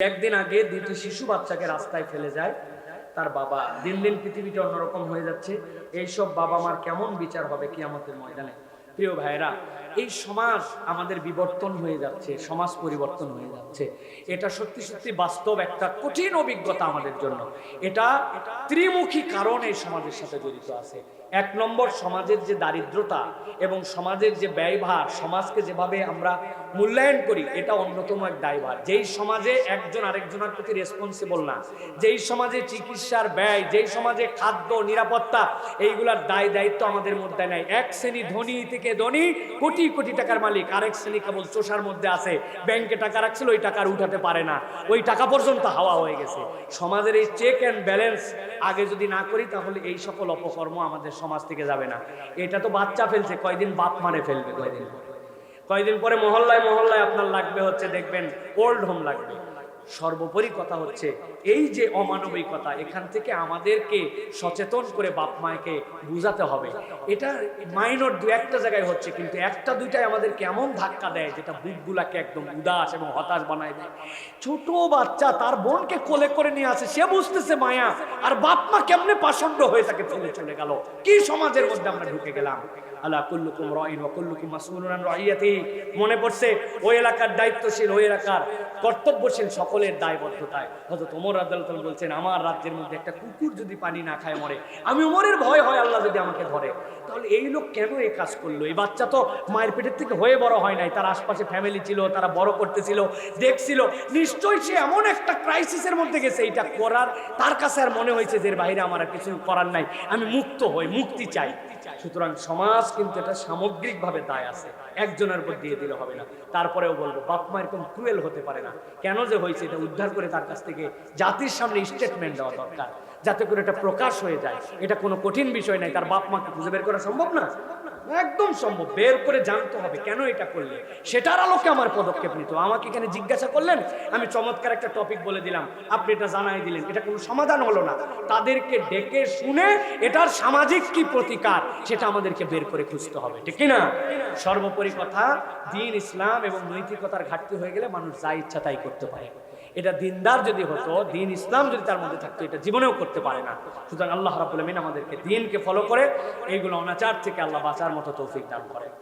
একদিন আগে দুটি শিশু বাচ্চাকে রাস্তায় ফেলে যায় তার বাবা। দিন দিন পৃথিবীটা অন্যরকম হয়ে যাচ্ছে। এইসব বাবা মার কেমন বিচার হবে কিয়ামতের ময়দানে? প্রিয় ভাইরা, এই সমাজ আমাদের বিবর্তন হয়ে যাচ্ছে, সমাজ পরিবর্তন হয়ে যাচ্ছে। এটা সত্যি সত্যি বাস্তব একটা কঠিন অভিজ্ঞতা আমাদের জন্য। এটা ত্রিমুখী কারণ এই সমাজের সাথে জড়িত আছে। এক নম্বর, সমাজের যে দারিদ্রতা এবং সমাজের যে ব্যয়ভার, সমাজকে যেভাবে আমরা মূল্যায়ন করি, এটা অন্যতম এক দায়ভার। যেই সমাজে একজন আরেকজনের প্রতি রেসপন্সিবল না, যেই সমাজে চিকিৎসার ব্যয়, যেই সমাজে খাদ্য নিরাপত্তা, এইগুলার দায় দায়িত্ব আমাদের মধ্যে নাই। এক শ্রেণী ধনী থেকে ধনী, কোটি কোটি টাকার মালিক, আরেক শ্রেণী কেবল চোষার মধ্যে আছে, ব্যাংকে টাকা রাখছিল, ওই টাকা উঠাতে পারে না, ওই টাকা পর্যন্ত হাওয়া হয়ে গেছে। সমাজের এই চেক অ্যান্ড ব্যালেন্স আগে যদি না করি, তাহলে এই সকল অপকর্ম আমাদের সমাজ থেকে যাবে না। এটা তো বাচ্চা ফেলছে, কয়দিন বাপ মারে ফেলবে, কয়দিন পরে মহল্লায় মহল্লায় আপনার লাগবে হচ্ছে, দেখবেন ওল্ড হোম লাগবে। সর্বোপরি কথা হচ্ছে, এই যে অমানবিকতা, এখান থেকে আমাদেরকে সচেতন করে বাপ মাকে বুঝাতে হবে। এটা মাইনর দু একটা জায়গায় হচ্ছে, কিন্তু একটা দুইটাই আমাদেরকে এমন ধাক্কা দেয় যেটা বুকগুলাকে একদম উদাস এবং হতাশ বানায় দেয়। ছোট বাচ্চা তার বোনকে কোলে করে নিয়ে আসে, সে বুঝতেছে মায়া, আর বাপ মা কেমনে পাষণ্ড হয়ে তাকে ফেলে চলে গেল। কি সমাজের মধ্যে আমরা ঢুকে গেলাম! আলা কুল্লুকুম রাইন ওয়া কুল্লুকুম মাসউলুন আন রাইয়াতি। মনে পড়ছে ওই এলাকার দায়িত্বশীল, ওই এলাকার কর্তব্যশীল সকলের দায়বদ্ধতায় হযরত ওমর রাদিয়াল্লাহু তাআলা বলছেন, আমার রাজ্যের মধ্যে একটা কুকুর যদি পানি না খায় মরে, আমি ওমরের ভয় হয় আল্লাহ যদি আমাকে ধরে। তাহলে এই লোক কেন এই কাজ করলো? এই বাচ্চা তো মায়ের পেটের থেকে হয়ে বড় হয় নাই, তার আশপাশে ফ্যামিলি ছিল, তারা বড় করতেছিল, দেখছিল। নিশ্চয়ই সে এমন একটা ক্রাইসিসের মধ্যে গেছে, এইটা করার তার কাছে আর মনে হয়েছে যে এর বাইরে আমার আর কিছু করার নাই, আমি মুক্ত হই, মুক্তি চাই। সুতরাং সমাজ কিন্তু এটা সামগ্রিকভাবে দায় আছে, একজনের উপর দিয়ে দিলে হবে না। তারপরেও বলবো, বাপ মা এরকম ক্রুয়েল হতে পারে না। কেন যে হয়েছে এটা উদ্ধার করে তার কাছ থেকে জাতির সামনে স্টেটমেন্ট দেওয়া দরকার, যাতে করে এটা প্রকাশ হয়ে যায়। এটা কোনো কঠিন বিষয় নাই। তার বাপ মাকে খুঁজে বের করা সম্ভব না? একদম সম্ভব। বের করে জানতে হবে কেন এটা করলে, সেটার আলোকে আমার পদক্ষেপ নিতে। আমাকে এখানে জিজ্ঞাসা করলেন, আমি চমৎকার একটা টপিক বলে দিলাম, আপনি এটা জানাই দিলেন, এটা কোনো সমাধান হলো না। তাদেরকে ডেকে শুনে এটার সামাজিক কি প্রতিকার, সেটা আমাদেরকে বের করে খুঁজতে হবে, ঠিক না? সর্বোপরি কথা, দ্বীন ইসলাম এবং নৈতিকতার ঘাটতি হয়ে গেলে মানুষ যা ইচ্ছা তাই করতে পারে। এটা দিনদার যদি হতো, দ্বীন ইসলাম যদি তার মধ্যে থাকতো, এটা জীবনেও করতে পারে না। সুতরাং আল্লাহ রাব্বুল আমিন আমাদেরকে দ্বীনকে ফলো করে এইগুলো অনাচার থেকে আল্লাহ বাঁচার মতো তৌফিক দান করেন।